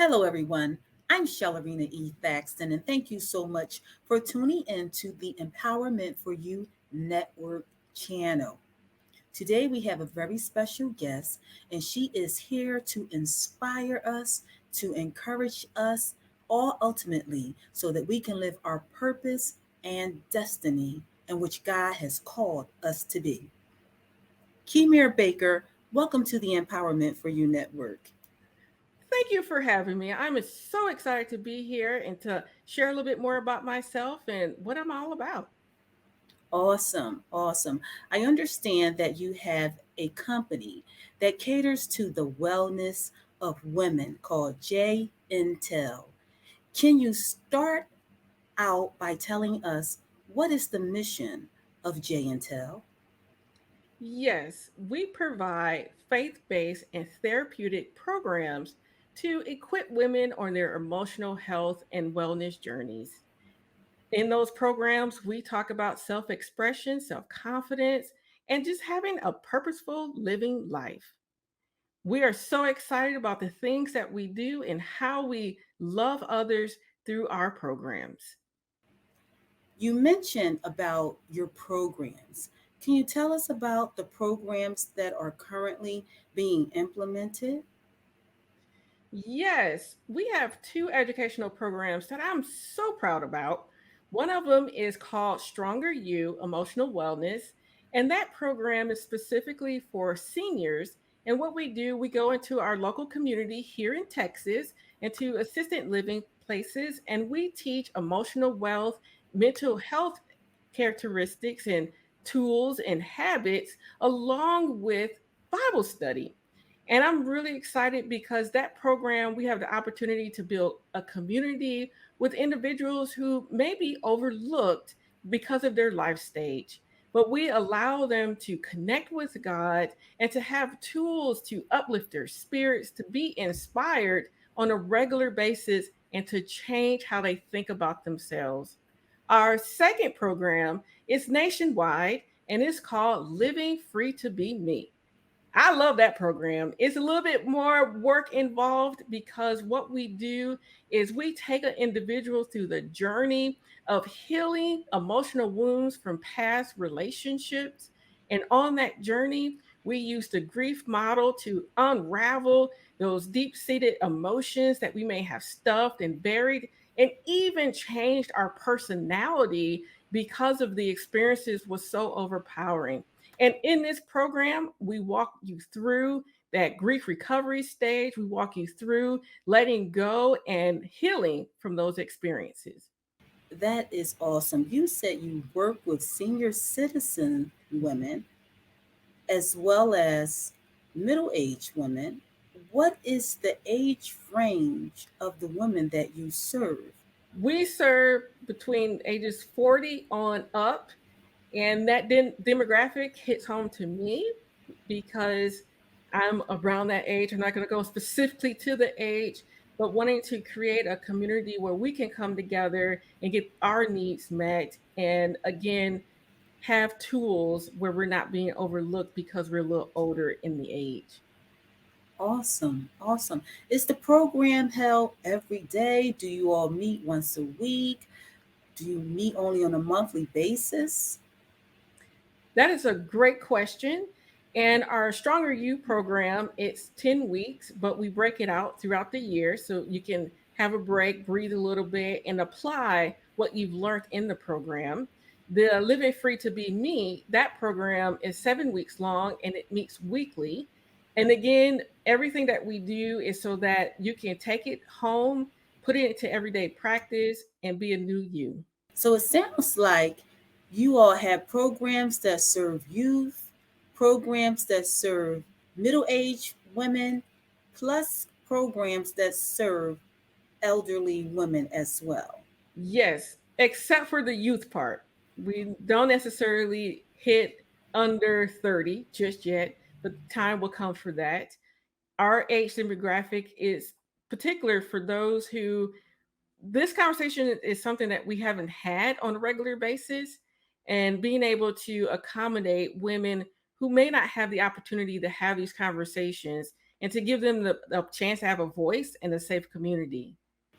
Hello, everyone. I'm Shellerina E. Thaxton, and thank you so much for tuning in to the Empowerment for You Network channel. Today, we have a very special guest, and she is here to inspire us, to encourage us, all ultimately, so that we can live our purpose and destiny in which God has called us to be. Kemir Baker, welcome to the Empowerment for You Network. Thank you for having me. I'm so excited to be here and to share a little bit more about myself and what I'm all about. Awesome, awesome. I understand that you have a company that caters to the wellness of women called JINTEL. Can you start out by telling us what is the mission of JINTEL? Yes, we provide faith based and therapeutic programs to equip women on their emotional health and wellness journeys. In those programs, we talk about self expression, self confidence, and just having a purposeful living life. We are so excited about the things that we do and how we love others through our programs. You mentioned about your programs. Can you tell us about the programs that are currently being implemented? Yes, we have two educational programs that I'm so proud about. One of them is called Stronger You Emotional Wellness, and that program is specifically for seniors. And what we do, we go into our local community here in Texas, into assisted living places, and we teach emotional wealth, mental health characteristics, and tools and habits, along with Bible study. And I'm really excited because that program, we have the opportunity to build a community with individuals who may be overlooked because of their life stage. But we allow them to connect with God and to have tools to uplift their spirits, to be inspired on a regular basis, and to change how they think about themselves. Our second program is nationwide and it's called Living Free to Be Me. I love that program. It's a little bit more work involved because what we do is we take an individual through the journey of healing emotional wounds from past relationships. And on that journey, we use the grief model to unravel those deep seated emotions that we may have stuffed and buried, and even changed our personality because of the experiences was so overpowering. And in this program, we walk you through that grief recovery stage. We walk you through letting go and healing from those experiences. That is awesome. You said you work with senior citizen women as well as middle aged women. What is the age range of the women that you serve? We serve between ages 40 on up, and that demographic hits home to me because I'm around that age. I'm not going to go specifically to the age, but wanting to create a community where we can come together and get our needs met. And again, have tools where we're not being overlooked because we're a little older in the age. Awesome, awesome. Is the program held every day? Do you all meet once a week? Do you meet only on a monthly basis? That is a great question. And our Stronger You program, it's 10 weeks, but we break it out throughout the year so you can have a break, breathe a little bit, and apply what you've learned in the program. The Living Free to Be Me, that program is 7 weeks long and it meets weekly. And again, everything that we do is so that you can take it home, put it into everyday practice, and be a new you. So it sounds like you all have programs that serve youth, programs that serve middle aged women, plus programs that serve elderly women as well. Yes, except for the youth part. We don't necessarily hit under 30 just yet, but time will come for that. Our age demographic is particular for those who this conversation is something that we haven't had on a regular basis, and being able to accommodate women who may not have the opportunity to have these conversations and to give them the chance to have a voice and a safe community.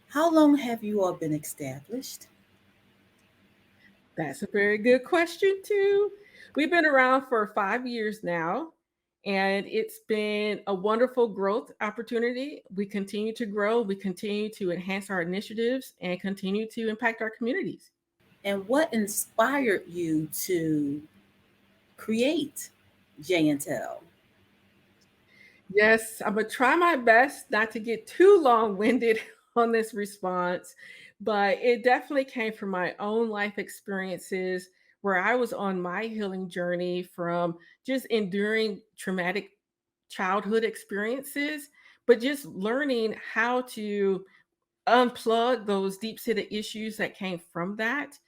How long have you all been established? That's a very good question, too. We've been around for 5 years now, and it's been a wonderful growth opportunity. We continue to grow, we continue to enhance our initiatives, and continue to impact our communities. And what inspired you to create JINTEL? Yes, I'm gonna try my best not to get too long-winded on this response, but it definitely came from my own life experiences where I was on my healing journey from just enduring traumatic childhood experiences, but just learning how to unplug those deep-seated issues that came from that.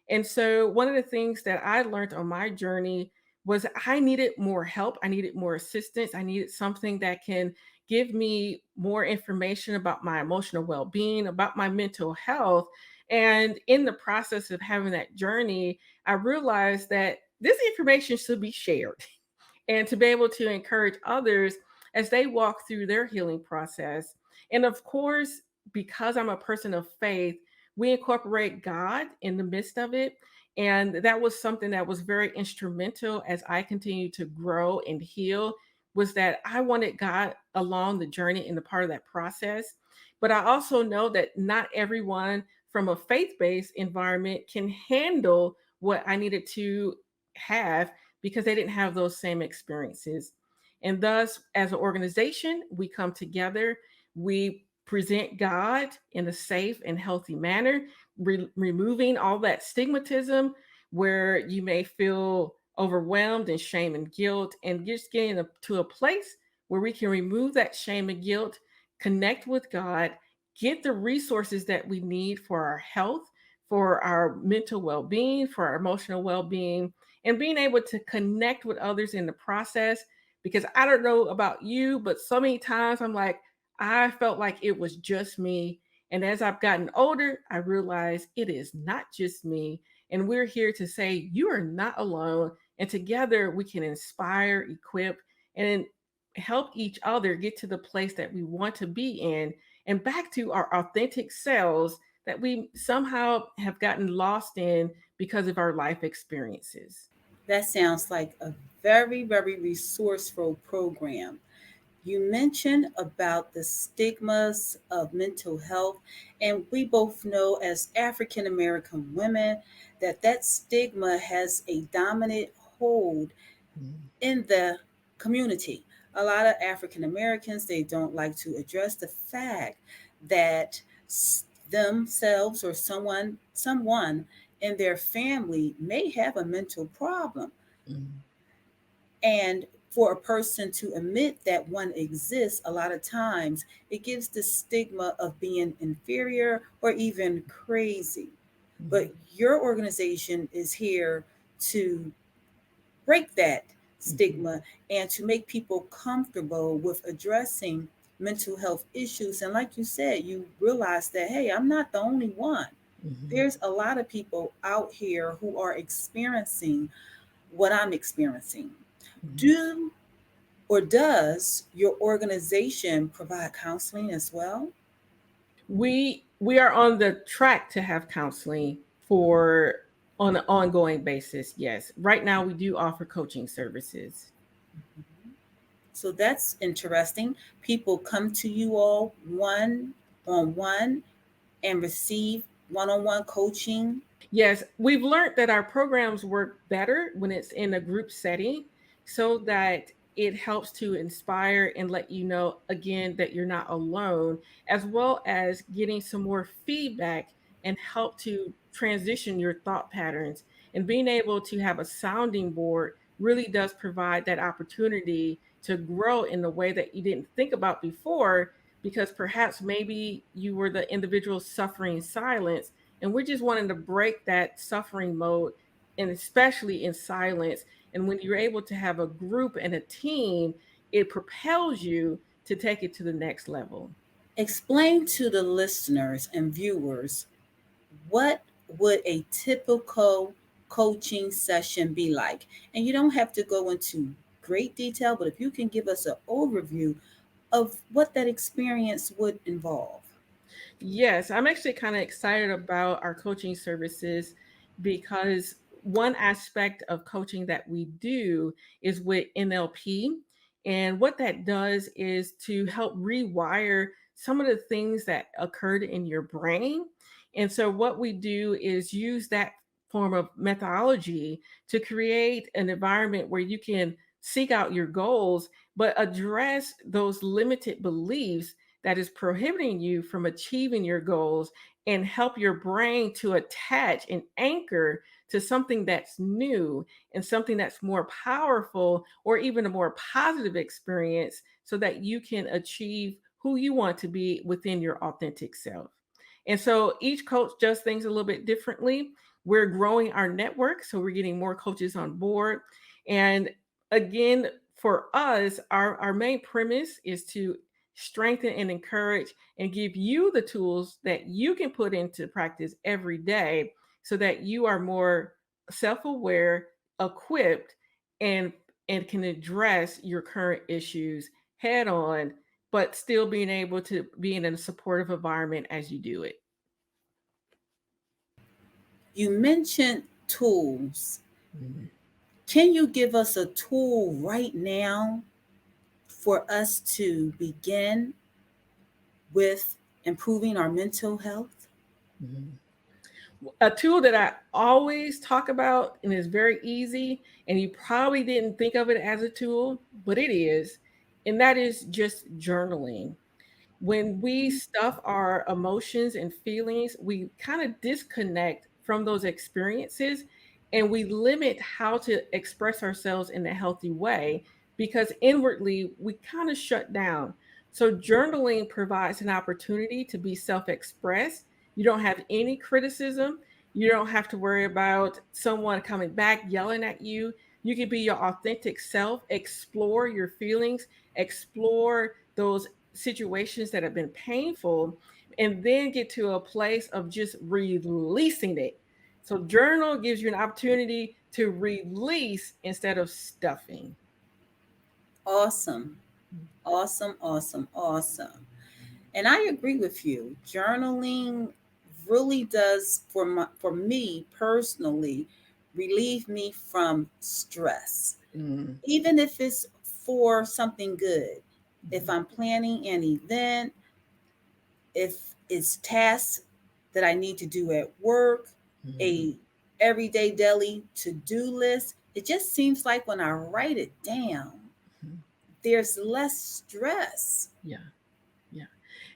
And so one of the things that I learned on my journey was I needed more help, I needed more assistance, I needed something that can give me more information about my emotional well-being, about my mental health. And in the process of having that journey, I realized that this information should be shared and to be able to encourage others as they walk through their healing process. And of course, because I'm a person of faith, we incorporate God in the midst of it. And that was something that was very instrumental as I continued to grow and heal, was that I wanted God along the journey and the part of that process. But I also know that not everyone from a faith-based environment can handle what I needed to have because they didn't have those same experiences. And thus, as an organization, we come together, we present God in a safe and healthy manner, removing all that stigmatism where you may feel overwhelmed and shame and guilt, and just getting to a place where we can remove that shame and guilt, connect with God, get the resources that we need for our health, for our mental well being, for our emotional well being, and being able to connect with others in the process. Because I don't know about you, but so many times I'm like, I felt like it was just me. And as I've gotten older, I realize it is not just me. And we're here to say, you are not alone. And together we can inspire, equip, and help each other get to the place that we want to be in and back to our authentic selves that we somehow have gotten lost in because of our life experiences. That sounds like a very, very resourceful program. You mentioned about the stigmas of mental health, and we both know as African American women that that stigma has a dominant hold Mm, in the community. A lot of African Americans, they don't like to address the fact that themselves or someone in their family may have a mental problem. mm, And for a person to admit that one exists, a lot of times it gives the stigma of being inferior or even crazy. But mm, your organization is here to break that mhm, stigma and to make people comfortable with addressing mental health issues. And like you said, you realize that, hey, I'm not the only one. mhm, There's a lot of people out here who are experiencing what I'm experiencing. mhm. Do or does your organization provide counseling as well? We are on the track to have counseling for on an ongoing basis. Yes. Right now we do offer coaching services. So that's interesting. People come to you all one on one and receive one on one coaching. Yes, we've learned that our programs work better when it's in a group setting so that it helps to inspire and let you know again that you're not alone, as well as getting some more feedback and help to transition your thought patterns. And being able to have a sounding board really does provide that opportunity to grow in the way that you didn't think about before, because perhaps maybe you were the individual suffering in silence, and we're just wanting to break that suffering mode, and especially in silence. And when you're able to have a group and a team, it propels you to take it to the next level. Explain to the listeners and viewers what would a typical coaching session be like? And you don't have to go into great detail, but if you can give us an overview, of what that experience would involve. Yes, I'm actually kind of excited about our coaching services because one aspect of coaching that we do is with NLP. And what that does is to help rewire some of the things that occurred in your brain. And so, what we do is use that form of methodology to create an environment where you can seek out your goals, but address those limited beliefs that is prohibiting you from achieving your goals and help your brain to attach and anchor to something that's new and something that's more powerful or even a more positive experience so that you can achieve who you want to be within your authentic self. And so each coach does things a little bit differently. We're growing our network, so we're getting more coaches on board. And again, for us, our main premise is to strengthen and encourage and give you the tools that you can put into practice every day so that you are more self-aware, equipped, and can address your current issues head on, but still being able to be in a supportive environment as you do it. You mentioned tools. Mhm. Can you give us a tool right now for us to begin with improving our mental health? Mhm. A tool that I always talk about and is very easy, and you probably didn't think of it as a tool, but it is, and that is just journaling. When we stuff our emotions and feelings, we kind of disconnect from those experiences and we limit how to express ourselves in a healthy way because inwardly we kind of shut down. So, journaling provides an opportunity to be self expressed. You don't have any criticism. You don't have to worry about someone coming back yelling at you. You can be your authentic self, explore your feelings, explore those situations that have been painful, and then get to a place of just releasing it. So, journal gives you an opportunity to release instead of stuffing. Awesome. Awesome, awesome, awesome. And I agree with you. Journaling really does for me personally relieve me from stress. Mm, Even if it's for something good. If mhm, I'm planning an event, if it's tasks that I need to do at work, mhm, a everyday daily to-do list, it just seems like when I write it down, mhm. there's less stress. Yeah, yeah.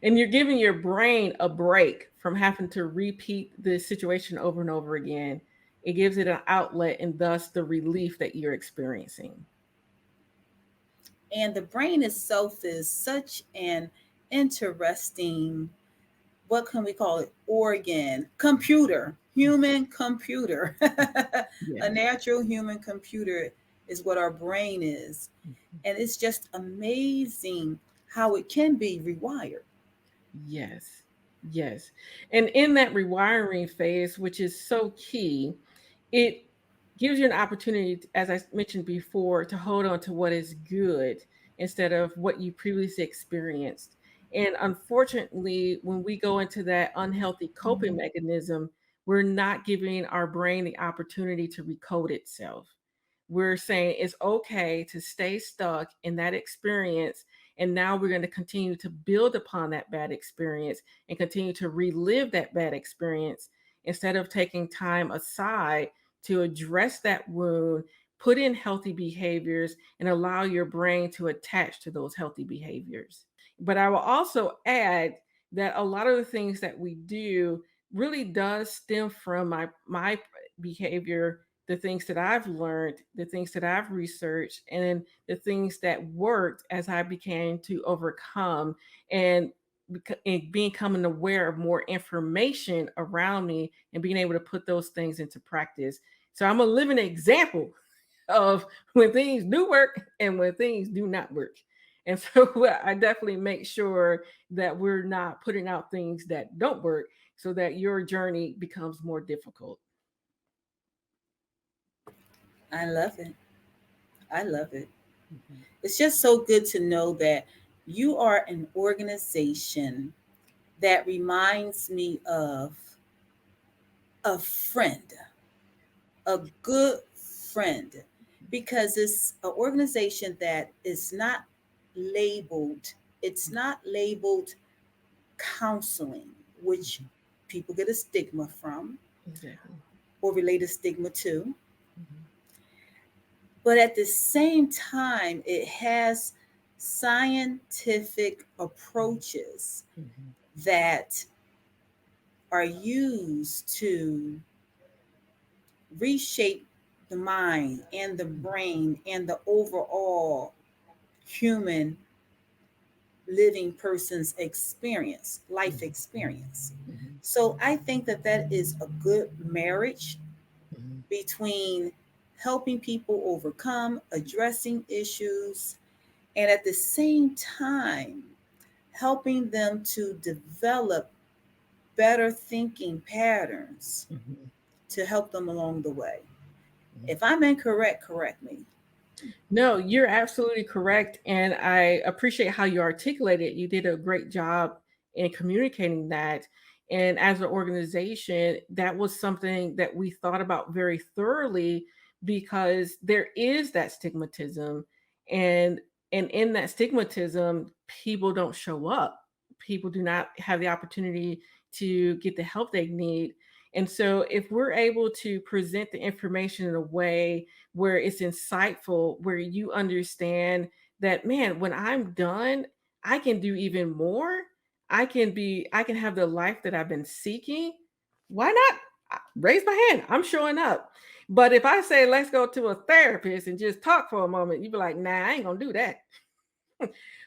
And you're giving your brain a break from having to repeat the situation over and over again. It gives it an outlet and thus the relief that you're experiencing. And the brain itself is such an interesting, what can we call it? Organ, computer, human computer. A Yes. natural human computer is what our brain is. And it's just amazing how it can be rewired. Yes. Yes. And in that rewiring phase, which is so key, it gives you an opportunity, as I mentioned before, to hold on to what is good instead of what you previously experienced. And unfortunately, when we go into that unhealthy coping mechanism, we're not giving our brain the opportunity to recode itself. We're saying it's okay to stay stuck in that experience. And now we're going to continue to build upon that bad experience and continue to relive that bad experience instead of taking time aside to address that wound, put in healthy behaviors, and allow your brain to attach to those healthy behaviors. But I will also add that a lot of the things that we do really does stem from my behavior, the things that I've learned, the things that I've researched, and the things that worked as I began to overcome and becoming aware of more information around me and being able to put those things into practice. So I'm a living example of when things do work and when things do not work. And so I definitely make sure that we're not putting out things that don't work so that your journey becomes more difficult. I love it. I love it. Mhm. It's just so good to know that You are an organization that reminds me of a friend, a good friend, because it's an organization that is not labeled, it's not labeled counseling, which Mhm. people get a stigma from Exactly. or relate a stigma to. Mhm. But at the same time, it has scientific approaches Mhm. that are used to reshape the mind and the Mhm. brain and the overall human living person's experience, life Mhm. experience. Mhm. So I think that that is a good marriage Mhm. between helping people overcome, addressing issues, and at the same time, helping them to develop better thinking patterns Mhm. to help them along the way. Mhm. If I'm incorrect, correct me. No, you're absolutely correct. And I appreciate how you articulate it. You did a great job in communicating that. And as an organization, that was something that we thought about very thoroughly because there is that stigmatism. And and in that stigmatism, people don't show up. People do not have the opportunity to get the help they need. And so if we're able to present the information in a way where it's insightful, where you understand that, man, when I'm done, I can do even more. I can have the life that I've been seeking. Why not? Raise my hand. I'm showing up. But if I say, let's go to a therapist and just talk for a moment, you'd be like, nah, I ain't gonna do that.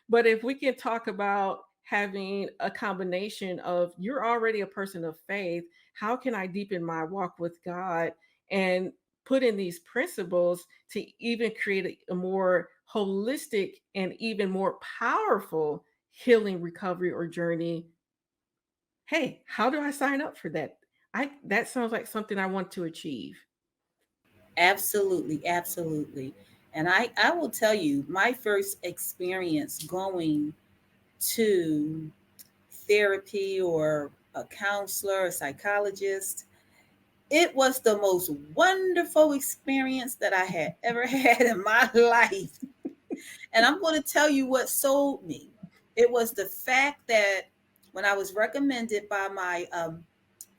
But if we can talk about having a combination of you're already a person of faith, how can I deepen my walk with God and put in these principles to even create a more holistic and even more powerful healing recovery or journey? Hey, how do I sign up for that? I That sounds like something I want to achieve. Absolutely, absolutely. And I will tell you, my first experience going to therapy or a counselor, a psychologist, it was the most wonderful experience that I had ever had in my life. And I'm going to tell you what sold me. It was the fact that when I was recommended by my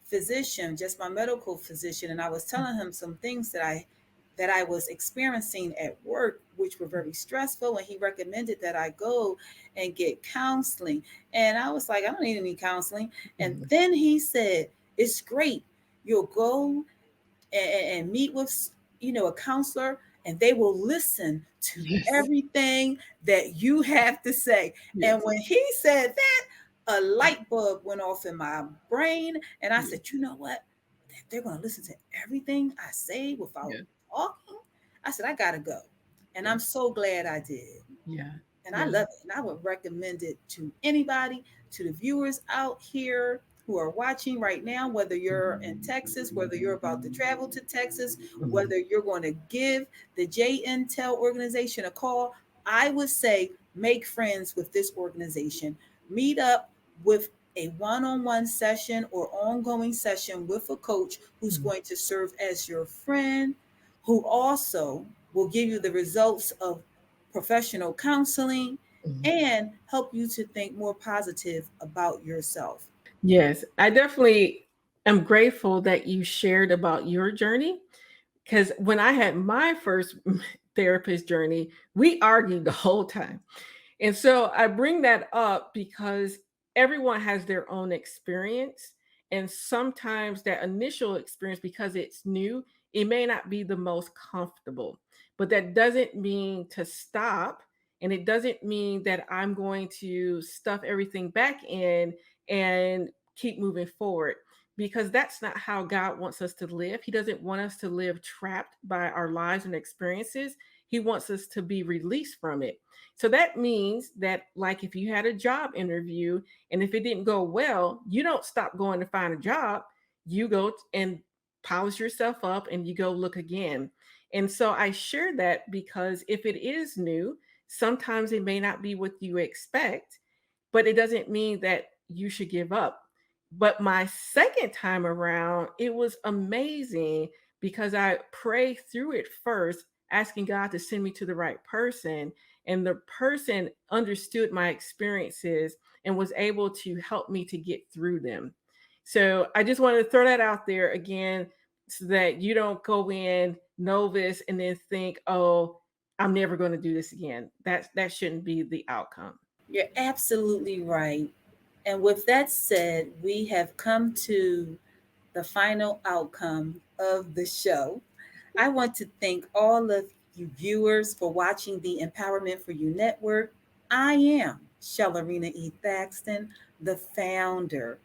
physician, just my medical physician, and I was telling him some things that I was experiencing at work, which were very stressful, and he recommended that I go and get counseling. And I was like, I don't need any counseling. And Mhm. then he said, it's great. You'll go and meet with a counselor, and they will listen to Yes. everything that you have to say. And Yes. when he said that, a light bulb went off in my brain, and I said, Yes. you know what, they're going to listen to everything I say without Yeah. talking. I said, I gotta go. And Yeah. I'm so glad I did. Yeah. And I Yeah. love it. And I would recommend it to anybody, to the viewers out here who are watching right now, whether you're in Texas, whether you're about to travel to Texas, Mhm. whether you're going to give the JINTEL organization a call. I would say make friends with this organization. Meet up with a one on one session or ongoing session with a coach who's Mhm. going to serve as your friend, who also will give you the results of professional counseling Mhm. and help you to think more positive about yourself. Yes, I definitely am grateful that you shared about your journey because when I had my first therapist journey, we argued the whole time. And so I bring that up because everyone has their own experience. And sometimes that initial experience, because it's new, it may not be the most comfortable. But that doesn't mean to stop. And it doesn't mean that I'm going to stuff everything back in and keep moving forward because that's not how God wants us to live. He doesn't want us to live trapped by our lives and experiences. He wants us to be released from it. So that means that, like, if you had a job interview and if it didn't go well, you don't stop going to find a job. You go and polish yourself up and you go look again. And so I share that because if it is new, Sometimes it may not be what you expect, but it doesn't mean that you should give up. But my second time around, it was amazing because I prayed through it first, asking God to send me to the right person. And the person understood my experiences and was able to help me to get through them. So I just wanted to throw that out there again so that you don't go in novice and then think, oh, I'm never going to do this again. That shouldn't be the outcome. You're absolutely right. And with that said, we have come to the final outcome of the show. I want to thank all of you viewers for watching the Empowerment for You Network. I am Shellarina E. Thaxton, the founder.